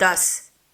10।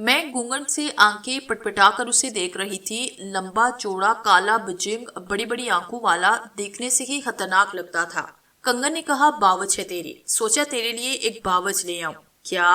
میں گونگن سے آنکھیں پٹپٹا کر اسے دیکھ رہی تھی۔ لمبا چوڑا کالا بجنگ بڑی بڑی آنکھوں والا دیکھنے سے ہی خطرناک لگتا تھا۔ کنگن نے کہا باوچ ہے تیری، سوچا تیرے لیے ایک باوچ لے آؤں۔ کیا؟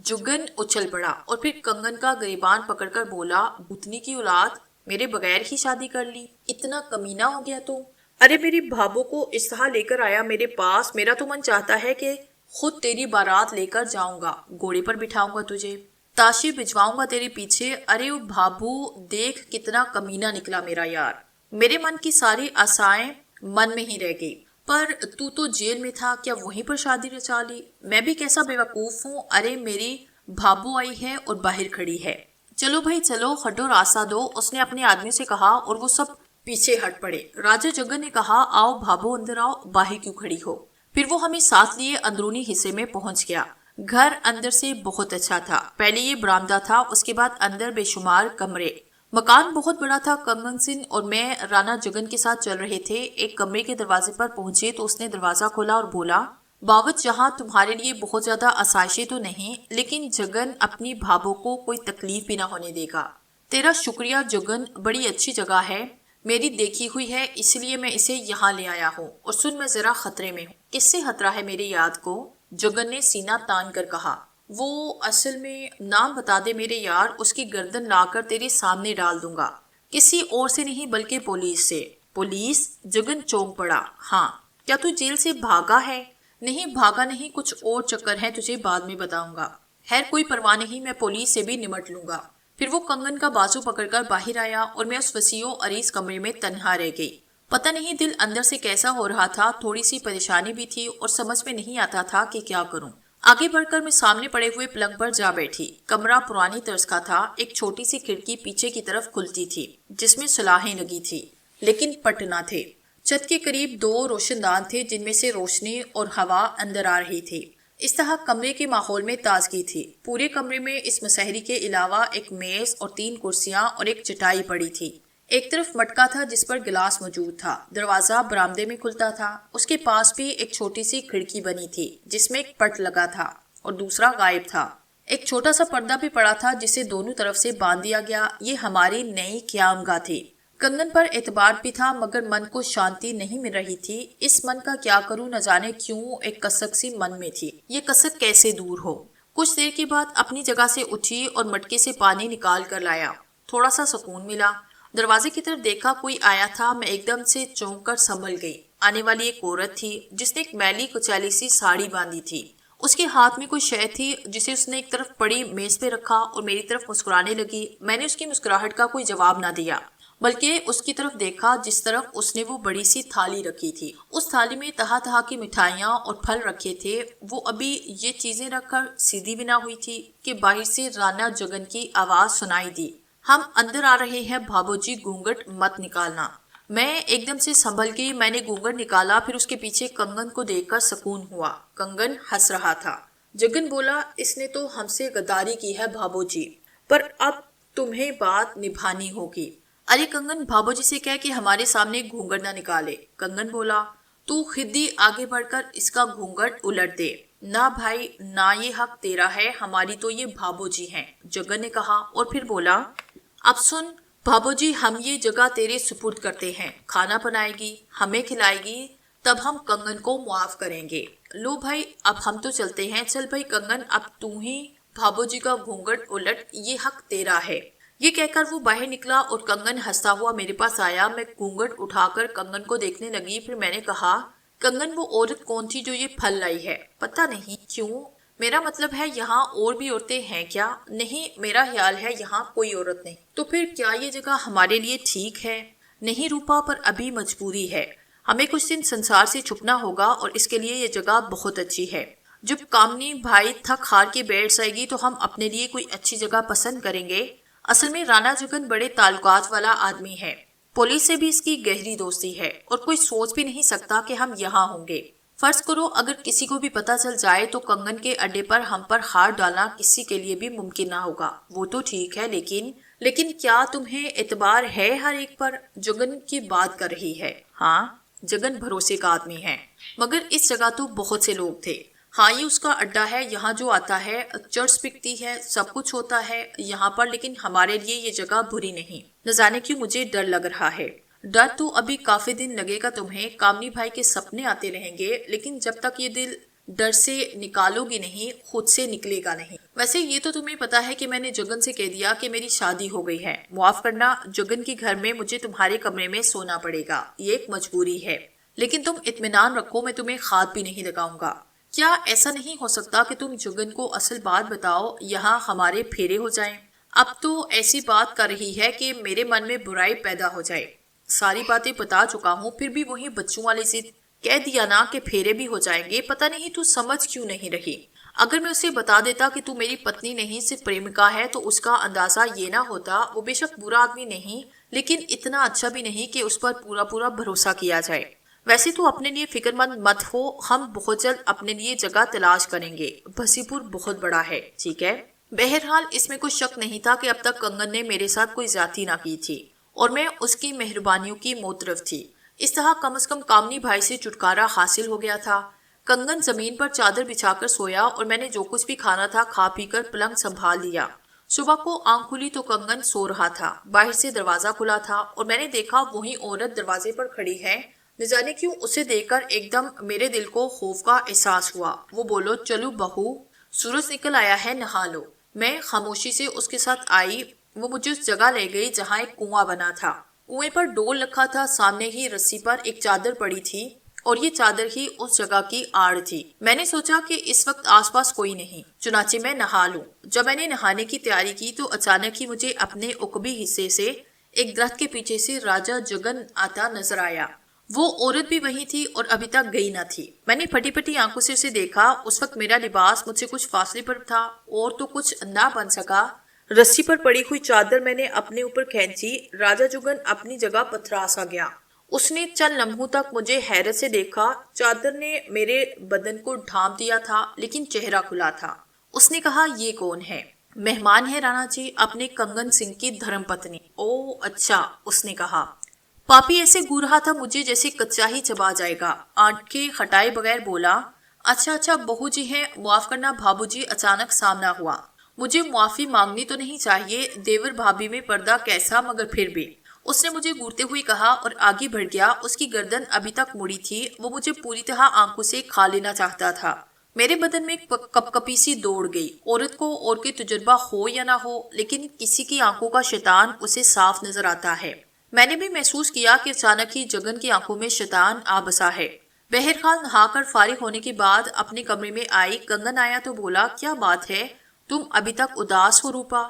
جگن اچھل پڑا اور پھر کنگن کا گریبان پکڑ کر بولا، بھوتنی کی اولاد، میرے بغیر ہی شادی کر لی، اتنا کمینہ ہو گیا تو؟ ارے میری بھابو کو اس طرح لے کر آیا میرے پاس، میرا تو من چاہتا ہے کہ خود تیری بارات لے کر جاؤں گا، گھوڑے پر بٹھاؤں گا تجھے، تاشی بھجواؤں گا تیرے پیچھے۔ ارے بھابو دیکھ کتنا کمینہ نکلا میرا یار۔ میرے من کی ساری آسائیں من میں ہی رہ گئی۔ پر تو جیل میں تھا، کیا وہیں پر شادی رچا لی؟ میں بھی کیسا بے وقوف ہوں۔ ارے میری بھابو آئی ہے اور باہر کھڑی ہے، چلو بھائی چلو، ہٹو راستہ دو، اس نے اپنے آدمی سے کہا اور وہ سب پیچھے ہٹ پڑے۔ راجہ جگن نے کہا، آؤ بھابو اندر آؤ، باہر کیوں کھڑی ہو؟ پھر وہ ہمیں ساتھ لیے اندرونی حصے میں پہنچ گیا۔ گھر اندر سے بہت اچھا تھا۔ پہلے یہ برآمدہ تھا، اس کے بعد اندر بے شمار کمرے۔ مکان بہت بڑا تھا۔ کنگن سنگھ اور میں رانا جگن کے ساتھ چل رہے تھے۔ ایک کمرے کے دروازے پر پہنچے تو اس نے دروازہ کھولا اور بولا، باوچ یہاں تمہارے لیے بہت زیادہ آسائشیں تو نہیں، لیکن جگن اپنی بھابو کو کوئی تکلیف بھی نہ ہونے دے گا۔ تیرا شکریہ جگن، بڑی اچھی جگہ ہے، میری دیکھی ہوئی ہے، اس لیے میں اسے یہاں لے آیا ہوں۔ اور سن، میں ذرا خطرے میں ہوں۔ کس سے خطرہ ہے میری یاد کو؟ جگن نے سینہ تان کر کہا، وہ اصل میں نام بتا دے میرے یار، اس کی گردن لا کر تیرے سامنے ڈال دوں گا۔ کسی اور سے نہیں بلکہ پولیس سے۔ پولیس؟ جگن چونک پڑا۔ ہاں۔ کیا تو جیل سے بھاگا ہے؟ نہیں بھاگا نہیں، کچھ اور چکر ہے، تجھے بعد میں بتاؤں گا۔ خیر کوئی پرواہ نہیں، میں پولیس سے بھی نمٹ لوں گا۔ پھر وہ کنگن کا بازو پکڑ کر باہر آیا اور میں اس وسیع و عریض کمرے میں تنہا رہ گئی۔ پتہ نہیں دل اندر سے کیسا ہو رہا تھا، تھوڑی سی پریشانی بھی تھی اور سمجھ میں نہیں آتا تھا کہ کیا کروں۔ آگے بڑھ کر میں سامنے پڑے ہوئے پلنگ پر جا بیٹھی۔ کمرہ پرانی طرز کا تھا۔ ایک چھوٹی سی کھڑکی پیچھے کی طرف کھلتی تھی جس میں سلاخیں لگی تھی لیکن پٹ نہ تھے۔ چھت کے قریب دو روشن دان تھے جن میں سے روشنی اور ہوا اندر آ رہی تھی۔ اس طرح کمرے کے ماحول میں تازگی تھی۔ پورے کمرے میں اس مسحری کے علاوہ ایک میز اور 3 کرسیاں اور ایک چٹائی پڑی تھی۔ ایک طرف مٹکا تھا جس پر گلاس موجود تھا۔ دروازہ برآمدے میں کھلتا تھا۔ اس کے پاس بھی ایک چھوٹی سی کھڑکی بنی تھی جس میں ایک پٹ لگا تھا اور دوسرا غائب تھا۔ ایک چھوٹا سا پردہ بھی پڑا تھا جسے دونوں طرف سے باندھ دیا گیا۔ یہ ہماری نئی قیام گاہ تھی۔ کنگن پر اعتبار بھی تھا مگر من کو شانتی نہیں مل رہی تھی۔ اس من کا کیا کروں نہ جانے کیوں ایک کسک سی من میں تھی۔ یہ کسک کیسے دور ہو؟ کچھ دیر کے بعد اپنی جگہ سے اٹھی اور مٹکے سے پانی نکال کر لایا۔ تھوڑا سا سکون ملا۔ دروازے کی طرف دیکھا، کوئی آیا تھا۔ میں ایک دم سے چونک کر سنبھل گئی۔ آنے والی ایک عورت تھی جس نے ایک میلی کچیلی سی ساڑی باندھی تھی۔ اس کے ہاتھ میں کوئی شے تھی جسے اس نے ایک طرف پڑی میز پہ رکھا اور میری طرف مسکرانے لگی۔ میں نے اس کی مسکراہٹ کا کوئی جواب نہ دیا بلکہ اس کی طرف دیکھا جس طرف اس نے وہ بڑی سی تھالی رکھی تھی۔ اس تھالی میں طرح طرح کی مٹھائیاں اور پھل رکھے تھے۔ وہ ابھی یہ چیزیں رکھ کر سیدھی بھی نہ ہوئی تھی کہ باہر سے رانا جگن کی آواز سنائی دی، ہم اندر آ رہے ہیں بھابو جی، گھونگھٹ مت نکالنا۔ میں ایک دم سے سنبھل گئی۔ میں نے گھونگھٹ نکالا، پھر اس کے پیچھے کنگن کو دیکھ کر سکون ہوا۔ کنگن ہنس رہا تھا۔ جگن بولا، اس نے تو ہم سے غداری کی ہے بھابو جی، پر اب تمہیں بات نبھانی ہوگی۔ ارے کنگن، بھابو جی سے کہہ کہ ہمارے سامنے گھونگھٹ نہ نکالے۔ کنگن بولا، تو خود ہی آگے بڑھ کر اس کا گھونگھٹ الٹ دے۔ نہ بھائی نہ، یہ حق تیرا ہے، ہماری تو یہ بھابو جی ہیں، جگن نے کہا اور پھر بولا، اب سن بھابو جی، ہم یہ جگہ تیرے سپرد کرتے ہیں، کھانا بنائے گی، ہمیں کھلائے گی، تب ہم کنگن کو معاف کریں گے۔ لو بھائی اب ہم تو چلتے ہیں۔ چل بھائی کنگن، اب تو ہی بھابو جی کا گھونگھٹ الٹ، یہ حق تیرا ہے۔ یہ کہہ کر وہ باہر نکلا اور کنگن ہنستا ہوا میرے پاس آیا۔ میں گھونگھٹ اٹھا کر کنگن کو دیکھنے لگی۔ پھر میں نے کہا، کنگن وہ عورت کون تھی جو یہ پھل لائی ہے؟ پتہ نہیں کیوں، میرا مطلب ہے یہاں اور بھی عورتیں ہیں کیا؟ نہیں، میرا خیال ہے یہاں کوئی عورت نہیں۔ تو پھر کیا یہ جگہ ہمارے لیے ٹھیک ہے؟ نہیں روپا، پر ابھی مجبوری ہے، ہمیں کچھ دن سنسار سے چھپنا ہوگا اور اس کے لیے یہ جگہ بہت اچھی ہے۔ جب کامنی بھائی تھک ہار کے بیٹھ جائے گی تو ہم اپنے لیے کوئی اچھی جگہ پسند کریں گے۔ اصل میں رانا جگن بڑے تعلقات والا آدمی ہے، پولیس سے بھی اس کی گہری دوستی ہے اور کوئی سوچ بھی نہیں سکتا کہ ہم یہاں ہوں گے۔ فرض کرو اگر کسی کو بھی پتہ چل جائے تو کنگن کے اڈے پر ہم پر ہاتھ ڈالنا کسی کے لیے بھی ممکن نہ ہوگا۔ وہ تو ٹھیک ہے، لیکن کیا تمہیں اعتبار ہے ہر ایک پر؟ جگن کی بات کر رہی ہے۔ ہاں، جگن بھروسے کا آدمی ہے، مگر اس جگہ تو بہت سے لوگ تھے۔ ہاں یہ اس کا اڈا ہے، یہاں جو آتا ہے چرس بکتی ہے، سب کچھ ہوتا ہے یہاں پر، لیکن ہمارے لیے یہ جگہ بری نہیں۔ نہ جانے کیوں مجھے ڈر لگ رہا ہے۔ ڈر تو ابھی کافی دن لگے گا تمہیں، کامنی بھائی کے سپنے آتے رہیں گے، لیکن جب تک یہ دل ڈر سے نکالو گی نہیں خود سے نکلے گا نہیں۔ ویسے یہ تو تمہیں پتا ہے کہ میں نے جگن سے کہہ دیا کہ میری شادی ہو گئی ہے۔ معاف کرنا، جگن کے گھر میں مجھے تمہارے کمرے میں سونا پڑے گا، یہ ایک مجبوری ہے، لیکن تم اطمینان رکھو میں تمہیں ہاتھ بھی نہیں لگاؤں گا۔ کیا ایسا نہیں ہو سکتا کہ تم جگن کو اصل بات بتاؤ، یہاں ہمارے پھیرے ہو جائیں؟ اب تو ایسی بات کر رہی ہے کہ میرے من میں برائی پیدا ہو جائے۔ ساری باتیں بتا چکا ہوں، پھر بھی وہی بچوں والی ضد۔ کہہ دیا نا کہ پھیرے بھی ہو جائیں گے، پتہ نہیں تو سمجھ کیوں نہیں رہی۔ اگر میں اسے بتا دیتا کہ تو میری پتنی نہیں صرف پریمکا ہے تو اس کا اندازہ یہ نہ ہوتا۔ وہ بے شک برا آدمی نہیں، لیکن اتنا اچھا بھی نہیں کہ اس پر پورا بھروسہ کیا جائے۔ ویسے تو اپنے لیے فکر مند مت ہو، ہم بہت جلد اپنے لیے جگہ تلاش کریں گے، بھسی پور بہت بڑا ہے، ٹھیک ہے؟ بہرحال اس میں کوئی شک نہیں تھا کہ اب تک کنگن نے میرے ساتھ کوئی زیادتی نہ کی تھی اور میں اس کی مہربانیوں کی موطرف تھی۔ اس طرح کم از کم کامنی بھائی سے چھٹکارا حاصل ہو گیا تھا۔ کنگن زمین پر چادر بچھا کر سویا اور میں نے جو کچھ بھی کھانا تھا کھا پی کر پلنگ سنبھال لیا۔ صبح کو آنکھ کھلی تو کنگن سو رہا تھا، باہر سے دروازہ کھلا تھا اور میں نے دیکھا وہی عورت دروازے پر کھڑی ہے۔ نہ جانے کیوں اسے دیکھ کر ایک دم میرے دل کو خوف کا احساس ہوا۔ وہ بولو چلو بہو، سورج نکل آیا ہے، نہا لو۔ میں خاموشی سے اس کے ساتھ آئی۔ وہ مجھے اس جگہ لے گئی جہاں ایک کنواں بنا تھا۔ کنویں پر ڈول رکھا تھا، سامنے ہی رسی پر ایک چادر پڑی تھی اور یہ چادر ہی اس جگہ کی آڑ تھی۔ میں نے سوچا کہ اس وقت آس پاس کوئی نہیں، چنانچہ میں نہا لوں۔ جب میں نے نہانے کی تیاری کی تو اچانک ہی مجھے اپنے عقبی حصے سے ایک درخت کے پیچھے سے راجہ جگن آتا نظر آیا۔ وہ عورت بھی وہی تھی اور ابھی تک گئی نہ تھی۔ میں نے پھٹی پھٹی آنکھوں سے اسے دیکھا۔ اس وقت میرا لباس مجھ سے کچھ فاصلے پر تھا اور تو کچھ نہ بن سکا۔ رسی پر پڑی ہوئی چادر میں نے اپنے اوپر کھینچی۔ راجہ جگن اپنی جگہ پتھرا سا گیا۔ اس نے چند لمحوں تک مجھے حیرت سے دیکھا۔ چادر نے میرے بدن کو ڈھانپ دیا تھا لیکن چہرہ کھلا تھا۔ اس نے کہا یہ کون ہے؟ مہمان ہے رانا جی، اپنے کنگن سنگھ کی دھرم پتنی۔ او اچھا، اس نے کہا۔ پاپی ایسے گو رہا تھا مجھے جیسے کچا ہی چبا جائے گا۔ آنکھیں ہٹائے بغیر بولا، اچھا بہو جی ہیں، معاف کرنا بھابو جی، اچانک سامنا ہوا۔ مجھے معافی مانگنی تو نہیں چاہیے، دیور بھابھی میں پردہ کیسا، مگر پھر بھی۔ اس نے مجھے گورتے ہوئے کہا اور آگے بڑھ گیا۔ اس کی گردن ابھی تک مڑی تھی، وہ مجھے پوری طرح آنکھوں سے کھا لینا چاہتا تھا۔ میرے بدن میں کپ کپی سی دوڑ گئی۔ عورت کو اور کوئی تجربہ ہو یا نہ ہو، لیکن کسی کی آنکھوں کا شیطان اسے صاف نظر آتا ہے۔ میں نے بھی محسوس کیا کہ اچانک ہی جگن کی آنکھوں میں شیطان آ بسا ہے۔ بہرحال نہا کر فارغ ہونے کے بعد اپنے کمرے میں آئی۔ کنگن آیا تو بولا، کیا بات ہے، تم ابھی تک اداس ہو روپا؟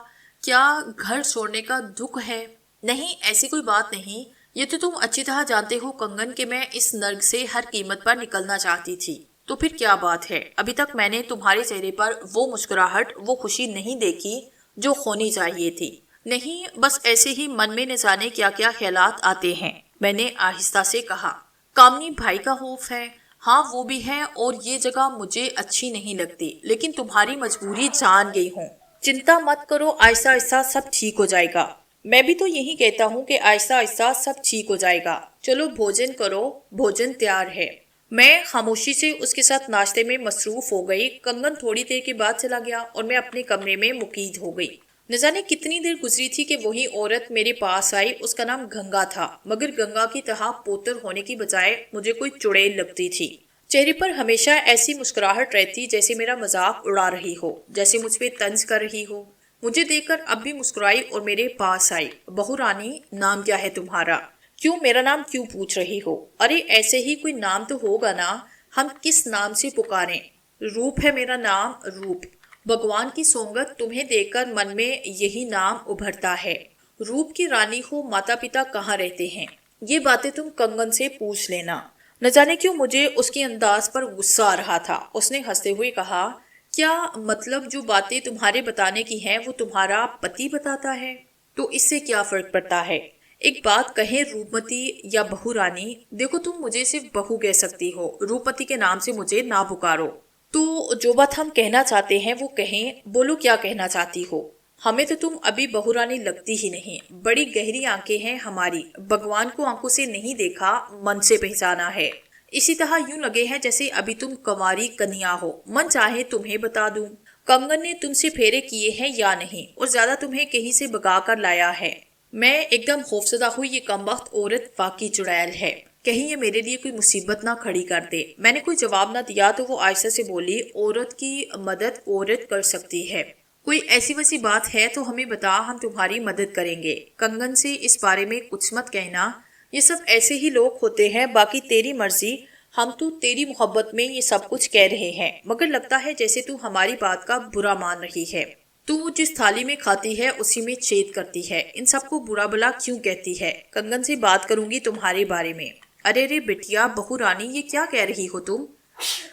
کیا گھر چھوڑنے کا دکھ ہے؟ نہیں ایسی کوئی بات نہیں، یہ تو تم اچھی طرح جانتے ہو کنگن کہ میں اس نرگ سے ہر قیمت پر نکلنا چاہتی تھی۔ تو پھر کیا بات ہے؟ ابھی تک میں نے تمہارے چہرے پر وہ مسکراہٹ، وہ خوشی نہیں دیکھی جو ہونی چاہیے تھی۔ نہیں، بس ایسے ہی من میں نہ جانے کیا کیا خیالات آتے ہیں، میں نے آہستہ سے کہا۔ کامنی بھائی کا خوف ہے؟ ہاں وہ بھی ہے، اور یہ جگہ مجھے اچھی نہیں لگتی، لیکن تمہاری مجبوری جان گئی ہوں۔ چنتا مت کرو، آہستہ آہستہ سب ٹھیک ہو جائے گا۔ میں بھی تو یہی کہتا ہوں کہ آہستہ آہستہ سب ٹھیک ہو جائے گا۔ چلو بھوجن کرو، بھوجن تیار ہے۔ میں خاموشی سے اس کے ساتھ ناشتے میں مصروف ہو گئی۔ کنگن تھوڑی دیر کے بعد چلا گیا اور میں اپنے کمرے میں مقید ہو گئی۔ نہ جانے کتنی دیر گزری تھی کہ وہی عورت میرے پاس آئی۔ اس کا نام گنگا تھا، مگر گنگا کی طرح پوتر ہونے کی بجائے مجھے کوئی چڑیل لگتی تھی۔ چہرے پر ہمیشہ ایسی مسکراہٹ رہتی جیسے میرا مذاق اڑا رہی ہو، جیسے مجھ پہ طنز کر رہی ہو۔ مجھے دیکھ کر اب بھی مسکرائی اور میرے پاس آئی۔ بہو رانی، نام کیا ہے تمہارا؟ کیوں میرا نام کیوں پوچھ رہی ہو؟ ارے ایسے ہی کوئی نام تو ہوگا نا، ہم کس نام سے پکاریں؟ روپ ہے میرا نام، روپ۔ بھگوان کی سونگت، تمہیں دیکھ کر من میں یہی نام ابھرتا ہے۔ روپ کی رانی ہو، ماتا پتا کہاں رہتے ہیں؟ یہ باتیں تم کنگن سے پوچھ لینا۔ نہ جانے کیوں مجھے اس کی انداز پر غصہ آ رہا تھا۔ اس نے ہنستے ہوئے کہا، کیا مطلب جو باتیں تمہارے بتانے کی ہیں وہ تمہارا پتی بتاتا ہے؟ تو اس سے کیا فرق پڑتا ہے؟ ایک بات کہیں روپمتی یا بہو رانی، دیکھو تم مجھے صرف بہو کہہ سکتی ہو، روپمتی کے نام سے مجھے نہ پکارو۔ تو جو بات ہم کہنا چاہتے ہیں وہ کہیں، بولو کیا کہنا چاہتی ہو؟ ہمیں تو تم ابھی بہو رانی لگتی ہی نہیں، بڑی گہری آنکھیں ہیں ہماری، بھگوان کو آنکھوں سے نہیں دیکھا، من سے پہچانا ہے۔ اسی طرح یوں لگے ہیں جیسے ابھی تم کنواری کنیا ہو، من چاہے تمہیں بتا دوں کنگن نے تم سے پھیرے کیے ہیں یا نہیں، اور زیادہ تمہیں کہیں سے بگا کر لایا ہے۔ میں ایک دم خوفزدہ ہوئی، یہ کمبخت عورت واقعی چڑیل ہے، کہیں یہ میرے لیے کوئی مصیبت نہ کھڑی کر دے۔ میں نے کوئی جواب نہ دیا تو وہ عائشہ سے بولی، عورت کی مدد عورت کر سکتی ہے، کوئی ایسی ویسی بات ہے تو ہمیں بتا، ہم تمہاری مدد کریں گے۔ کنگن سے اس بارے میں کچھ مت کہنا، یہ سب ایسے ہی لوگ ہوتے ہیں، باقی تیری مرضی، ہم تو تیری محبت میں یہ سب کچھ کہہ رہے ہیں، مگر لگتا ہے جیسے تو ہماری بات کا برا مان رہی ہے۔ تو جس تھالی میں کھاتی ہے اسی میں چھید کرتی ہے، ان سب کو برا بلا کیوں کہتی ہے؟ کنگن سے بات کروں گی تمہارے بارے میں۔ ارے رے بٹیا، بہو رانی، یہ کیا کہہ رہی ہو تم؟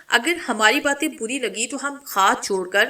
اگر ہماری باتیں بری لگی تو ہم خاک چھوڑ کر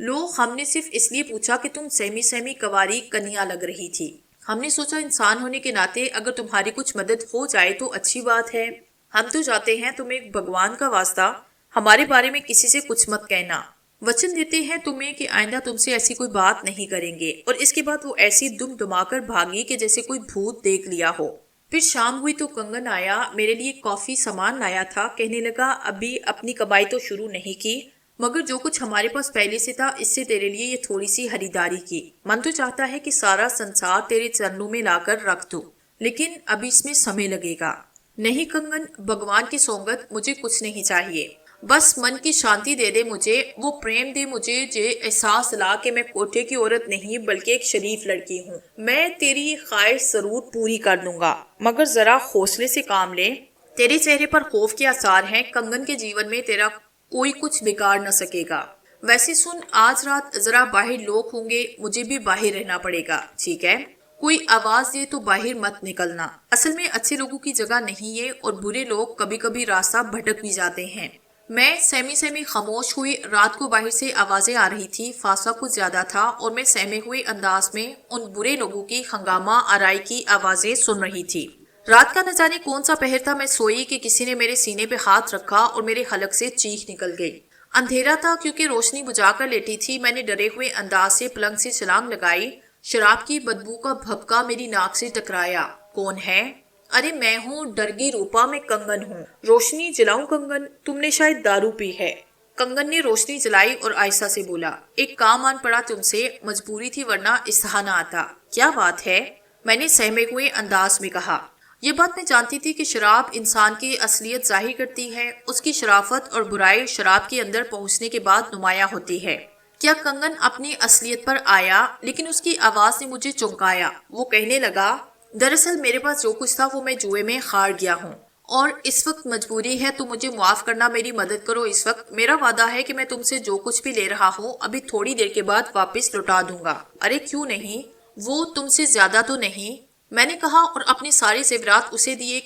لو، ہم نے صرف اس لیے پوچھا کہ تم سہمی سہمی کنواری کنیا لگ رہی تھی، ہم نے سوچا انسان ہونے کے ناطے اگر تمہاری کچھ مدد ہو جائے تو اچھی بات ہے۔ ہم تو جاتے ہیں، تمہیں بھگوان کا واسطہ ہمارے بارے میں کسی سے کچھ مت کہنا، وچن دیتے ہیں تمہیں کہ آئندہ تم سے ایسی کوئی بات نہیں کریں گے۔ اور اس کے بعد وہ ایسی دم دما کر بھاگی کہ جیسے کوئی بھوت دیکھ لیا ہو۔ پھر شام ہوئی تو کنگن آیا، میرے لیے کافی سامان لایا تھا، کہنے لگا ابھی اپنی کمائی تو شروع نہیں کی، مگر جو کچھ ہمارے پاس پہلے سے تھا اس سے تیرے لیے یہ تھوڑی سی خریداری کی۔ من تو چاہتا ہے کہ سارا سنسار تیرے چرنوں میں لا کر رکھ دوں، لیکن ابھی اس میں سمے لگے گا۔ نہیں کنگن، بھگوان کی سونگت، مجھے کچھ نہیں چاہیے، بس من کی شانتی دے دے مجھے، وہ پریم دے مجھے، یہ احساس لا کہ میں کوٹھے کی عورت نہیں بلکہ ایک شریف لڑکی ہوں۔ میں تیری یہ خواہش ضرور پوری کر دوں گا، مگر ذرا حوصلے سے کام لے، تیرے چہرے پر خوف کے آثار ہیں، کنگن کے جیون میں تیرا کوئی کچھ بگاڑ نہ سکے گا۔ ویسے سن، آج رات ذرا باہر لوگ ہوں گے، مجھے بھی باہر رہنا پڑے گا، ٹھیک ہے؟ کوئی آواز دے تو باہر مت نکلنا، اصل میں اچھے لوگوں کی جگہ نہیں ہے، اور برے لوگ کبھی کبھی راستہ بھٹک بھی جاتے ہیں۔ میں سہمی سہمی خاموش ہوئی، رات کو باہر سے آوازیں آ رہی تھی، فاصلہ کچھ زیادہ تھا، اور میں سہمے ہوئے انداز میں ان برے لوگوں کی ہنگامہ آرائی کی آوازیں سن رہی تھی۔ رات کا نہ جانے کون سا پہر تھا، میں سوئی کہ کسی نے میرے سینے پہ ہاتھ رکھا اور میرے حلق سے چیخ نکل گئی۔ اندھیرا تھا کیونکہ روشنی بجھا کر لیٹی تھی، میں نے ڈرے ہوئے انداز سے پلنگ سے چھلانگ لگائی، شراب کی بدبو کا بھپکا میری ناک سے ٹکرایا۔ کون ہے؟ ارے میں ہوں، ڈرگی روپا، میں کنگن ہوں۔ روشنی جلاؤں کنگن؟ تم نے شاید دارو پی ہے۔ کنگن نے روشنی جلائی اور آہستہ سے بولا، ایک کام آن پڑا تم سے، مجبوری تھی ورنہ اس طرح نہ آتا۔ کیا بات ہے؟ میں نے سہمے ہوئے انداز میں کہا۔ یہ بات میں جانتی تھی کہ شراب انسان کی اصلیت ظاہر کرتی ہے، اس کی شرافت اور برائی شراب کے اندر پہنچنے کے بعد نمایاں ہوتی ہے۔ کیا کنگن اپنی اصلیت پر آیا؟ لیکن اس کی آواز نے مجھے چونکایا۔ وہ کہنے لگا، دراصل میرے پاس جو کچھ تھا وہ میں جوئے میں ہار گیا ہوں، اور اس وقت مجبوری ہے تو مجھے معاف کرنا، میری مدد کرو اس وقت۔ میرا وعدہ ہے کہ میں تم سے جو کچھ بھی لے رہا ہوں ابھی تھوڑی دیر کے بعد واپس لوٹا دوں گا۔ ارے کیوں نہیں؟ وہ تم سے زیادہ تو نہیں؟ میں نے کہا اور اپنے سارے زیورات اسے دیے۔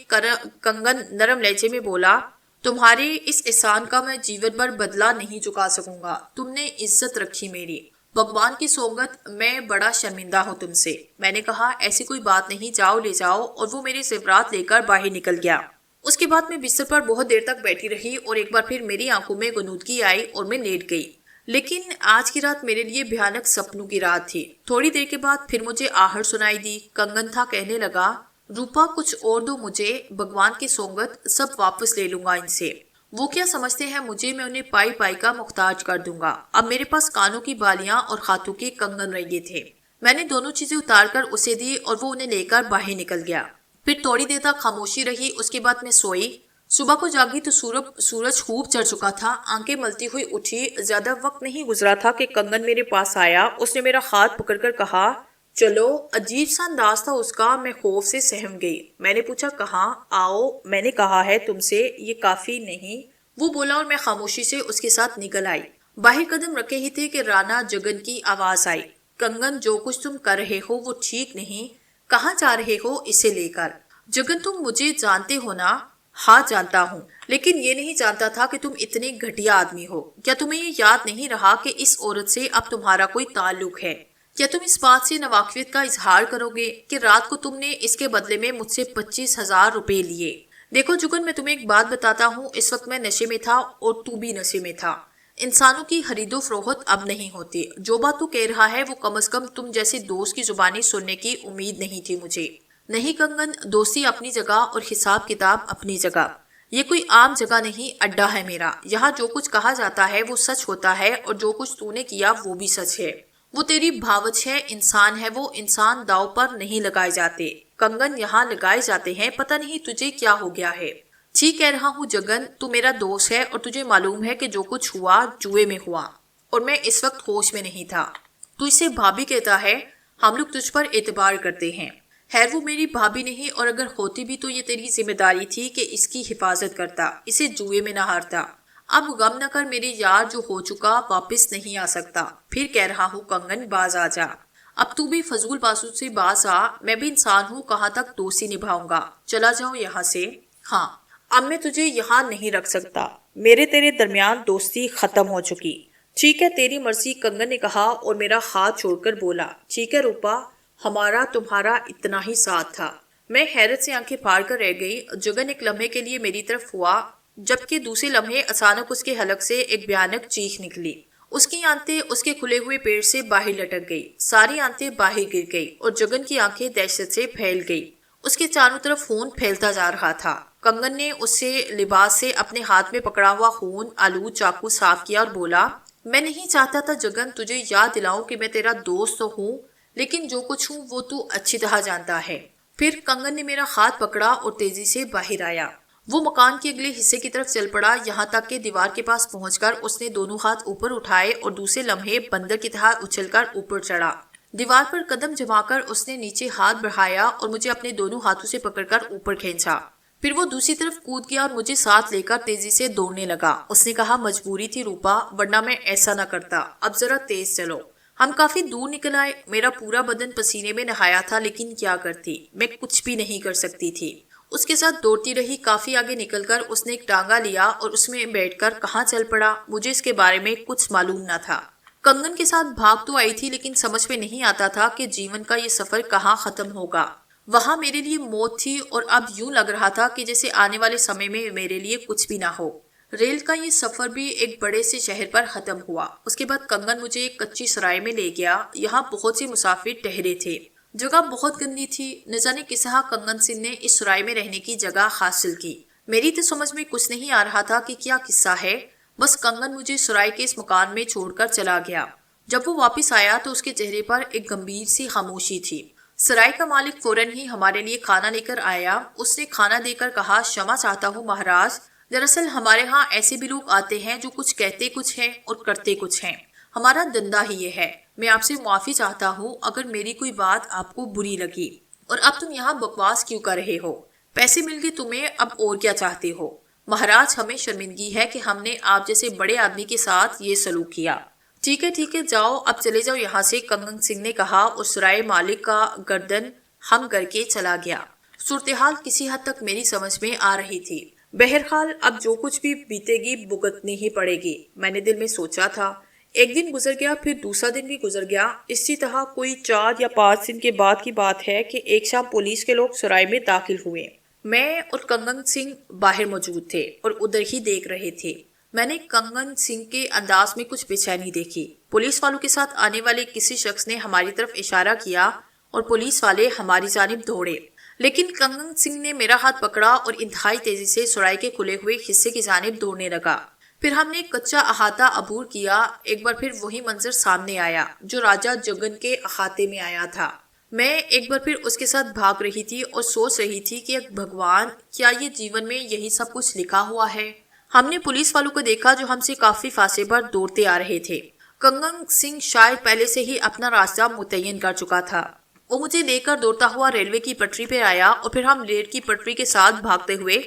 کنگن نرم لہجے میں بولا، تمہارے اس احسان کا میں جیون بھر بدلہ نہیں چکا سکوں گا، تم نے عزت رکھی میری، بھگوان کی سوگند، میں بڑا شرمندہ ہوں تم سے۔ میں نے کہا، ایسی کوئی بات نہیں، جاؤ لے جاؤ، اور وہ میرے زیورات لے کر باہر نکل گیا۔ اس کے بعد میں بستر پر بہت دیر تک بیٹھی رہی اور ایک بار پھر میری آنکھوں میں غنودگی آئی اور میں لیٹ گئی۔ لیکن آج کی رات میرے لیے بھیانک سپنوں کی رات تھی۔ تھوڑی دیر کے بعد پھر مجھے آہٹ سنائی دی۔ کنگن تھا، کہنے لگا، روپا کچھ اور دو مجھے، بھگوان کی سوگند، سب واپس لے لوں گا ان سے۔ وہ کیا سمجھتے ہیں مجھے، میں انہیں پائی پائی کا محتاج کر دوں گا۔ اب میرے پاس کانوں کی بالیاں اور ہاتھوں کے کنگن رہ گئے تھے۔ میں نے دونوں چیزیں اتار کر اسے دی اور وہ انہیں لے کر باہر نکل گیا۔ پھر تھوڑی دیر تک خاموشی رہی، اس کے بعد میں سوئی۔ صبح کو جاگی تو سورج خوب چڑھ چکا تھا، آنکھیں ملتی ہوئی اٹھی۔ زیادہ وقت نہیں گزرا تھا کہ کنگن میرے پاس آیا۔ اس نے میرا ہاتھ پکڑ کر کہا، چلو۔ عجیب سا انداز تھا اس کا، میں خوف سے سہم گئی۔ میں نے پوچھا، کہاں؟ آؤ، میں نے کہا ہے تم سے، یہ کافی نہیں؟ وہ بولا اور میں خاموشی سے اس کے ساتھ نکل آئی۔ باہر قدم رکھے ہی تھے کہ رانا جگن کی آواز آئی، کنگن جو کچھ تم کر رہے ہو وہ ٹھیک نہیں، کہاں جا رہے ہو اسے لے کر؟ جگن، تم مجھے جانتے ہو نا؟ ہاں جانتا ہوں، لیکن یہ نہیں جانتا تھا کہ تم اتنے گھٹیا آدمی ہو۔ کیا تمہیں یہ یاد نہیں رہا کہ اس عورت سے اب تمہارا کوئی تعلق ہے؟ کیا تم اس بات سے ناواقفیت کا اظہار کرو گے کہ رات کو تم نے اس کے بدلے میں مجھ سے 25,000 روپے لیے؟ دیکھو جگن، میں تمہیں ایک بات بتاتا ہوں، اس وقت میں نشے میں تھا اور تو بھی نشے میں تھا۔ انسانوں کی خرید و فروخت اب نہیں ہوتی۔ جو بات تو کہہ رہا ہے وہ کم از کم تم جیسے دوست کی زبانی سننے کی امید نہیں تھی مجھے۔ نہیں کنگن، دوستی اپنی جگہ اور حساب کتاب اپنی جگہ۔ یہ کوئی عام جگہ نہیں، اڈا ہے میرا۔ یہاں جو کچھ کہا جاتا ہے وہ سچ ہوتا ہے، اور جو کچھ تو نے کیا وہ بھی سچ ہے۔ وہ تیری بھاوچ ہے، انسان ہے وہ، انسان داؤ پر نہیں لگائے جاتے۔ کنگن یہاں لگائے جاتے ہیں، پتہ نہیں تجھے کیا ہو گیا ہے۔ ٹھیک کہہ رہا ہوں جگن، تو میرا دوست ہے اور تجھے معلوم ہے کہ جو کچھ ہوا جوئے میں ہوا، اور میں اس وقت ہوش میں نہیں تھا۔ تو اسے بھابھی کہتا ہے، ہم لوگ تجھ پر اعتبار کرتے ہیں۔ خیر وہ میری بھابھی نہیں، اور اگر ہوتی بھی تو یہ تیری ذمہ داری تھی کہ اس کی حفاظت کرتا، اسے جوئے میں نہ ہارتا۔ اب غم نہ کر میرے یار، جو ہو چکا واپس نہیں آ سکتا۔ پھر کہہ رہا ہوں کنگن، باز آ جا۔ اب تو بھی فضول بازو سے باز آ، میں بھی انسان ہوں، کہاں تک دوستی نبھاؤں گا۔ چلا جاؤں یہاں سے؟ ہاں، اب میں تجھے یہاں نہیں رکھ سکتا، میرے تیرے درمیان دوستی ختم ہو چکی۔ ٹھیک ہے تیری مرضی، کنگن نے کہا اور میرا ہاتھ چھوڑ کر بولا، ٹھیک ہے روپا، ہمارا تمہارا اتنا ہی ساتھ تھا۔ میں حیرت سے آنکھیں پھاڑ کر رہ گئی۔ جگن ایک لمحے کے لیے میری طرف ہوا، جبکہ دوسرے لمحے اچانک اس کے حلق سے ایک بھیانک چیخ نکلی۔ اس کی آنتیں اس کے کھلے ہوئے پیٹ سے باہر لٹک گئی، ساری آنتیں باہر گر گئی، اور جگن کی آنکھیں دہشت سے پھیل گئی۔ اس کے چاروں طرف خون پھیلتا جا رہا تھا۔ کنگن نے اس سے لباس سے اپنے ہاتھ میں پکڑا ہوا خون آلود چاقو صاف کیا اور بولا، میں نہیں چاہتا تھا جگن تجھے یاد دلاؤں کہ میں تیرا دوست تو ہوں، لیکن جو کچھ ہوں وہ تو اچھی طرح جانتا ہے۔ پھر کنگن نے میرا ہاتھ پکڑا اور تیزی سے باہر آیا۔ وہ مکان کے اگلے حصے کی طرف چل پڑا، یہاں تک کہ دیوار کے پاس پہنچ کر اس نے دونوں ہاتھ اوپر اٹھائے اور دوسرے لمحے بندر کی طرح اچھل کر اوپر چڑھا۔ دیوار پر قدم جما کر اس نے نیچے ہاتھ بڑھایا اور مجھے اپنے دونوں ہاتھوں سے پکڑ کر اوپر کھینچا۔ پھر وہ دوسری طرف کود گیا اور مجھے ساتھ لے کر تیزی سے دوڑنے لگا۔ اس نے کہا، مجبوری تھی روپا، ورنہ میں ایسا نہ کرتا، اب ذرا تیز چلو۔ ہم کافی دور نکل آئے، میرا پورا بدن پسینے میں نہایا تھا، لیکن کیا کرتی، میں کچھ بھی نہیں کر سکتی تھی۔ اس کے ساتھ دوڑتی رہی، کافی آگے نکل کر اس نے ایک ٹانگا لیا اور اس میں بیٹھ کر کہاں چل پڑا۔ مجھے اس کے بارے میں کچھ معلوم نہ تھا۔ کنگن کے ساتھ بھاگ تو آئی تھی، لیکن سمجھ میں نہیں آتا تھا کہ جیون کا یہ سفر کہاں ختم ہوگا۔ وہاں میرے لیے موت تھی، اور اب یوں لگ رہا تھا کہ جیسے آنے والے سمے میں میرے لیے کچھ بھی نہ ہو۔ ریل کا یہ سفر بھی ایک بڑے سے شہر پر ختم ہوا۔ اس کے بعد کنگن مجھے ایک کچی سرائے میں لے گیا۔ یہاں بہت سے مسافر ٹھہرے تھے۔ جگہ بہت گندی تھی، نہ جانے کس طرح کنگن سنگھ نے اس سرائے میں رہنے کی جگہ حاصل کی۔ میری تو سمجھ میں کچھ نہیں آ رہا تھا کہ کیا قصہ ہے۔ بس کنگن مجھے سرائے کے اس مکان میں چھوڑ کر چلا گیا۔ جب وہ واپس آیا تو اس کے چہرے پر ایک گمبھیر سی خاموشی تھی۔ سرائے کا مالک فوراً ہی ہمارے لیے کھانا لے کر آیا۔ اس نے کھانا دے کر کہا، شمع چاہتا ہوں مہاراج، دراصل ہمارے ہاں ایسے بھی لوگ آتے ہیں جو کچھ کہتے کچھ ہیں اور کرتے کچھ ہیں۔ ہمارا دندہ ہی یہ ہے۔ میں آپ سے معافی چاہتا ہوں اگر میری کوئی بات آپ کو بری لگی۔ اور اب تم یہاں بکواس کیوں کر رہے ہو؟ پیسے مل گئے تمہیں، اب اور کیا چاہتے ہو؟ مہاراج، ہمیں شرمندگی ہے کہ ہم نے آپ جیسے بڑے آدمی کے ساتھ یہ سلوک کیا۔ ٹھیک ہے جاؤ، اب چلے جاؤ یہاں سے، کنگن سنگھ نے کہا اور سرائے مالک کا گردن ہم کر کے چلا گیا۔ صورتحال کسی حد تک میری سمجھ میں آ رہی تھی۔ بہرحال اب جو کچھ بھی بیتے گی بھگتنی ہی پڑے گی، میں نے دل میں سوچا تھا۔ ایک دن گزر گیا، پھر دوسرا دن بھی گزر گیا۔ اسی طرح کوئی 4 یا 5 دن کے بعد کی بات ہے کہ ایک شام پولیس کے لوگ سرائے میں داخل ہوئے۔ میں اور کنگن سنگھ باہر موجود تھے اور ادھر ہی دیکھ رہے تھے۔ میں نے کنگن سنگھ کے انداز میں کچھ بے چینی دیکھی۔ پولیس والوں کے ساتھ آنے والے کسی شخص نے ہماری طرف اشارہ کیا اور پولیس والے ہماری جانب دوڑے، لیکن کنگن سنگھ نے میرا ہاتھ پکڑا اور انتہائی تیزی سے سرائے کے کھلے ہوئے حصے کی جانب دوڑنے لگا۔ پھر ہم نے ایک کچا احاطہ عبور کیا۔ ایک بار پھر وہی منظر سامنے آیا جو راجہ جگن کے احاطے میں آیا تھا۔ میں ایک بار پھر اس کے ساتھ بھاگ رہی تھی اور سوچ رہی تھی کہ بھگوان، کیا یہ جیون میں یہی سب کچھ لکھا ہوا ہے؟ ہم نے پولیس والوں کو دیکھا جو ہم سے کافی فاصلے پر دوڑتے آ رہے تھے۔ کنگن سنگھ شاید پہلے سے ہی اپنا راستہ متعین کر چکا تھا۔ وہ مجھے لے کر دوڑتا ہوا ریلوے کی پٹری پہ آیا اور پھر ہم ریل کی پٹری کے ساتھ بھاگتے ہوئے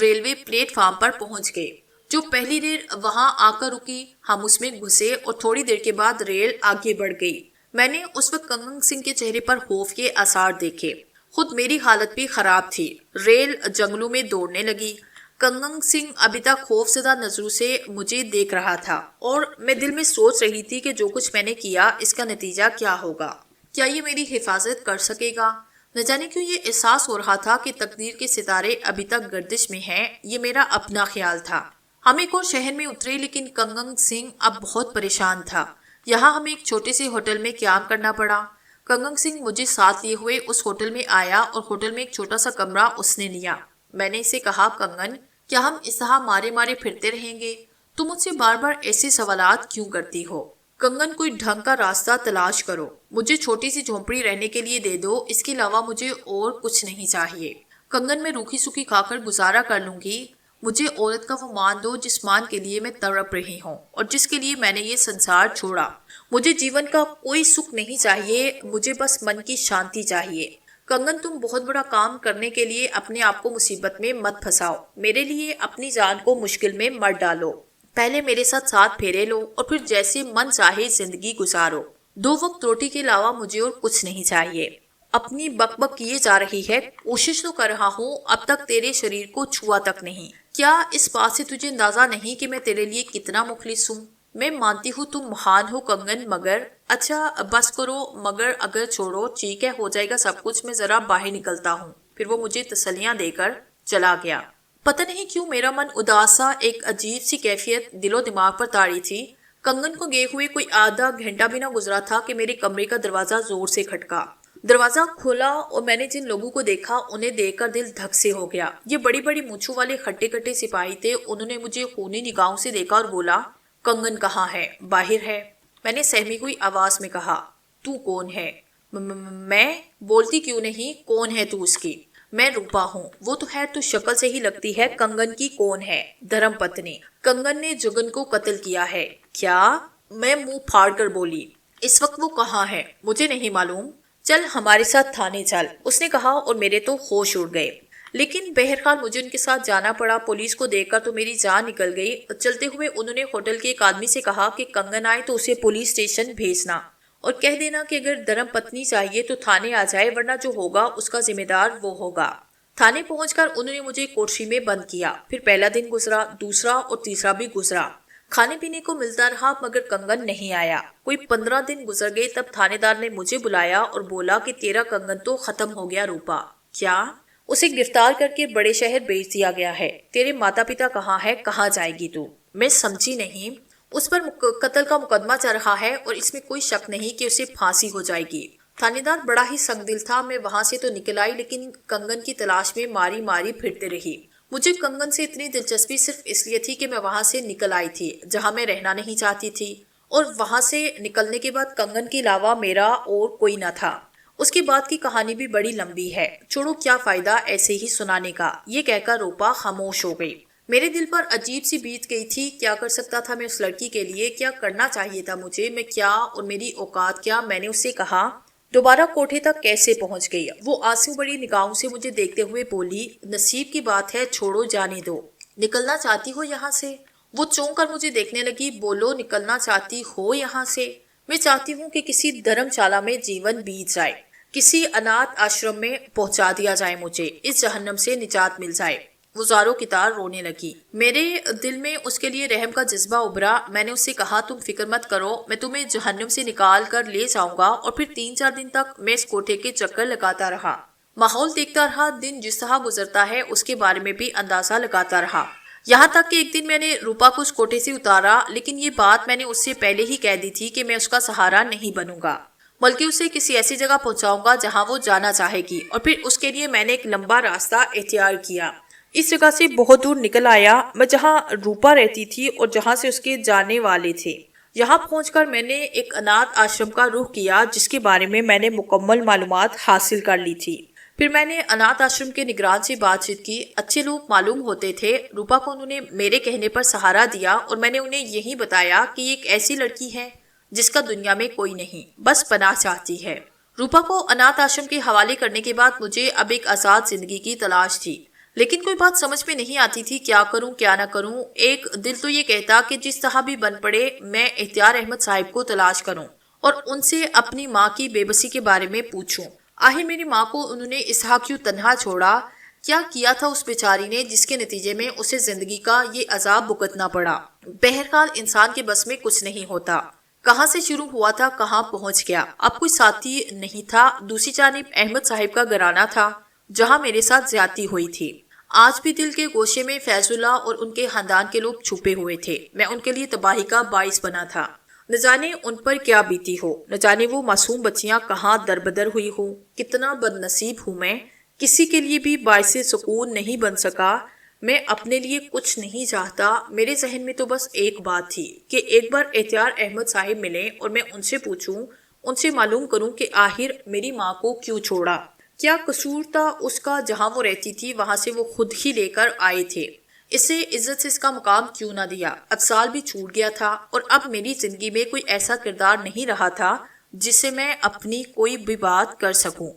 ریلوے پلیٹ فارم پر پہنچ گئے۔ جو پہلی ریل وہاں آ کر رکی، ہم اس میں گھسے اور تھوڑی دیر کے بعد ریل آگے بڑھ گئی۔ میں نے اس وقت کنگن سنگھ کے چہرے پر خوف کے آثار دیکھے۔ خود میری حالت بھی خراب تھی۔ ریل جنگلوں میں دوڑنے لگی۔ کنگن سنگھ ابھی تک خوف زدہ نظروں سے مجھے دیکھ رہا تھا اور میں دل میں سوچ رہی تھی کہ جو کچھ میں نے کیا اس کا نتیجہ کیا ہوگا۔ کیا یہ میری حفاظت کر سکے گا؟ نہ جانے کیوں یہ احساس ہو رہا تھا کہ تقدیر کے ستارے ابھی تک گردش میں ہیں۔ یہ میرا اپنا خیال تھا۔ ہم ایک اور شہر میں اترے، لیکن کنگن سنگھ اب بہت پریشان تھا۔ یہاں ہمیں ایک چھوٹے سے ہوٹل میں قیام کرنا پڑا۔ کنگن سنگھ مجھے ساتھ لیے ہوئے اس ہوٹل میں آیا اور ہوٹل میں ایک چھوٹا سا کمرہ اس نے لیا۔ میں نے اسے کہا، کنگن، کیا ہم اس طرح مارے مارے پھرتے رہیں گے؟ تم مجھ سے بار بار ایسے سوالات کیوں کرتی ہو؟ کنگن، کوئی ڈھنگ کا راستہ تلاش کرو، مجھے چھوٹی سی جھونپڑی رہنے کے لیے دے دو، اس کے علاوہ مجھے اور کچھ نہیں چاہیے۔ کنگن، میں روکھی سوکھی کھا کر گزارا کر لوں گی، مجھے عورت کا وہ مان دو جس مان کے لیے میں تڑپ رہی ہوں اور جس کے لیے میں نے یہ سنسار چھوڑا۔ مجھے جیون کا کوئی سکھ نہیں چاہیے، مجھے بس من کی شانتی چاہیے۔ کنگن، تم بہت بڑا کام کرنے کے لیے اپنے آپ کو مصیبت میں مت پھنساؤ، میرے لیے اپنی جان کو مشکل میں مت ڈالو۔ پہلے میرے ساتھ 7 پھیرے لو اور پھر جیسے من چاہے زندگی گزارو۔ 2 وقت روٹی کے علاوہ مجھے اور کچھ نہیں چاہیے۔ اپنی بک بک کیے جا رہی ہے، کوشش تو کر رہا ہوں، اب تک تیرے شریر کو چھوا تک نہیں۔ کیا اس بات سے تجھے اندازہ نہیں کہ میں تیرے لیے کتنا مخلص ہوں؟ میں مانتی ہوں تم مہان ہو کنگن، مگر اچھا بس کرو، مگر اگر چھوڑو، ٹھیک ہے، ہو جائے گا سب کچھ، میں ذرا باہر نکلتا ہوں۔ پھر وہ مجھے تسلیاں دے کر چلا گیا۔ پتہ نہیں کیوں میرا من اداس سا، ایک عجیب سی کیفیت دل و دماغ پر طاری تھی۔ کنگن کو گئے ہوئے کوئی آدھا گھنٹہ بھی نہ گزرا تھا کہ میرے کمرے کا دروازہ زور سے کھٹکا۔ دروازہ کھولا اور میں نے جن لوگوں کو دیکھا انہیں دیکھ کر دل دھک سے ہو گیا۔ یہ بڑی بڑی مونچھوں والے کھٹے کھٹے سپاہی تھے۔ انہوں نے مجھے خونی نگاہوں سے دیکھا اور بولا، کنگن کہاں ہے؟ باہر ہے، میں نے سہمی ہوئی آواز میں کہا۔ تو کون ہے؟ میں؟ بولتی کیوں نہیں؟ کون ہے تو اس کی؟ میں روپا ہوں۔ وہ تو خیر تو شکل سے ہی لگتی ہے۔ کنگن کی کون ہے؟ دھرم پتنی۔ کنگن نے جگن کو قتل کیا ہے۔ کیا؟ میں منہ پھاڑ کر بولی۔ اس وقت وہ کہاں ہے؟ مجھے نہیں معلوم۔ چل ہمارے ساتھ تھانے چل، اس نے کہا اور میرے تو ہوش اڑ گئے۔ لیکن بہرحال مجھے ان کے ساتھ جانا پڑا۔ پولیس کو دیکھ کر تو میری جان نکل گئی۔ چلتے ہوئے انہوں نے ہوٹل کے ایک آدمی سے کہا کہ کنگن آئے تو اسے پولیس اسٹیشن بھیجنا اور کہہ دینا کہ اگر دھرم پتنی چاہیے تو تھانے آ جائے، ورنہ جو ہوگا اس کا ذمہ دار وہ ہوگا۔ تھانے پہنچ کر انہوں نے مجھے کوٹری میں بند کیا۔ پھر پہلا دن گزرا، دوسرا اور تیسرا بھی گزرا۔ کھانے پینے کو ملتا رہا مگر کنگن نہیں آیا۔ کوئی 15 دن گزر گئے، تب تھانے دار نے مجھے بلایا اور بولا کہ تیرا کنگن تو ختم ہو گیا روپا۔ کیا؟ اسے گرفتار کر کے بڑے شہر بھیج دیا گیا ہے۔ تیرے ماتا پتا کہاں ہے؟ کہاں جائے گی تو؟ میں سمجھی نہیں۔ اس پر قتل کا مقدمہ چل رہا ہے اور اس میں کوئی شک نہیں کہ اسے پھانسی ہو جائے گی۔ تھانے دار بڑا ہی سنگ دل تھا۔ میں وہاں سے تو نکل آئی لیکن کنگن کی تلاش میں ماری ماری پھرتے رہی۔ مجھے کنگن سے اتنی دلچسپی صرف اس لیے تھی کہ میں وہاں سے نکل آئی تھی جہاں میں رہنا نہیں چاہتی تھی، اور وہاں سے نکلنے کے بعد کنگن کے علاوہ میرا اور کوئی نہ تھا۔ اس کے بعد کی کہانی بھی بڑی لمبی ہے، چھوڑو کیا فائدہ ایسے ہی سنانے کا۔ یہ کہہ کر روپا خاموش ہو گئی۔ میرے دل پر عجیب سی بیت گئی تھی۔ کیا کر سکتا تھا میں اس لڑکی کے لیے؟ کیا کرنا چاہیے تھا مجھے؟ میں کیا اور میری اوقات کیا؟ میں نے اس سے کہا، دوبارہ کوٹھے تک کیسے پہنچ گئی؟ وہ آنسو بڑی نگاہوں سے مجھے دیکھتے ہوئے بولی، نصیب کی بات ہے، چھوڑو، جانے دو۔ نکلنا چاہتی ہو یہاں سے؟ وہ چونک کر مجھے دیکھنے لگی۔ بولو، نکلنا چاہتی ہو یہاں سے؟ میں چاہتی ہوں کہ کسی دھرم شالہ میں جیون بیت جائے، کسی اناتھ آشرم میں پہنچا دیا جائے، مجھے اس جہنم سے نجات مل جائے۔ وہ زاروں کی طرح رونے لگی۔ میرے دل میں اس کے لیے رحم کا جذبہ ابھرا۔ میں نے اس سے کہا، تم فکر مت کرو، میں تمہیں جہنم سے نکال کر لے جاؤں گا۔ اور پھر 3-4 دن تک میں اس کوٹھے کے چکر لگاتا رہا، ماحول دیکھتا رہا، دن جس طرح گزرتا ہے اس کے بارے میں بھی اندازہ لگاتا رہا، یہاں تک کہ ایک دن میں نے روپا کو اس کوٹھے سے اتارا۔ لیکن یہ بات میں نے اس سے پہلے ہی کہہ دی تھی کہ میں اس کا سہارا نہیں بنوں گا، بلکہ اسے کسی ایسی جگہ پہنچاؤں گا جہاں وہ جانا چاہے گی۔ اور پھر اس کے لیے میں نے ایک لمبا راستہ اختیار کیا، اس جگہ سے بہت دور نکل آیا، میں جہاں روپا رہتی تھی اور جہاں سے اس کے جانے والے تھے۔ یہاں پہنچ کر میں نے ایک اناتھ آشرم کا رخ کیا جس کے بارے میں میں نے مکمل معلومات حاصل کر لی تھی۔ پھر میں نے اناتھ آشرم کے نگران سے بات چیت کی۔ اچھے لوگ معلوم ہوتے تھے۔ روپا کو انہوں نے میرے کہنے پر سہارا دیا اور میں نے انہیں یہی بتایا کہ یہ ایک ایسی لڑکی ہے جس کا دنیا میں کوئی نہیں، بس پناہ چاہتی ہے۔ روپا کو اناتھ آشرم کے حوالے کرنے کے بعد مجھے اب ایک آزاد زندگی کی تلاش تھی، لیکن کوئی بات سمجھ میں نہیں آتی تھی، کیا کروں کیا نہ کروں۔ ایک دل تو یہ کہتا کہ جس طرح بھی بن پڑے میں اختیار احمد صاحب کو تلاش کروں اور ان سے اپنی ماں کی بے بسی کے بارے میں پوچھوں۔ آخر میری ماں کو انہوں نے اس طرح کیوں تنہا چھوڑا؟ کیا کیا تھا اس بیچاری نے جس کے نتیجے میں اسے زندگی کا یہ عذاب بھگتنا پڑا؟ بہرحال انسان کے بس میں کچھ نہیں ہوتا۔ کہاں سے شروع ہوا تھا کہاں پہنچ گیا؟ اب کوئی ساتھی نہیں تھا۔ دوسری جانب احمد صاحب کا گھرانہ تھا جہاں میرے ساتھ زیادتی ہوئی تھی۔ آج بھی دل کے گوشے میں فیض اللہ اور ان کے خاندان کے لوگ چھپے ہوئے تھے۔ میں ان کے لیے تباہی کا باعث بنا تھا۔ نہ جانے ان پر کیا بیتی ہو، نہ جانے وہ معصوم بچیاں کہاں دربدر ہوئی ہو۔ کتنا بد نصیب ہوں میں، کسی کے لیے بھی باعث سکون نہیں بن سکا۔ میں اپنے لیے کچھ نہیں چاہتا۔ میرے ذہن میں تو بس ایک بات تھی کہ ایک بار اختیار احمد صاحب ملیں اور میں ان سے پوچھوں، ان سے معلوم کروں کہ آخر میری ماں کو کیوں چھوڑا، کیا قصور تھا اس کا، جہاں وہ رہتی تھی وہاں سے وہ خود ہی لے کر آئے تھے، اسے عزت سے اس کا مقام کیوں نہ دیا۔ اب سال بھی چھوٹ گیا تھا اور اب میری زندگی میں کوئی ایسا کردار نہیں رہا تھا جس سے میں اپنی کوئی بھی بات کر سکوں۔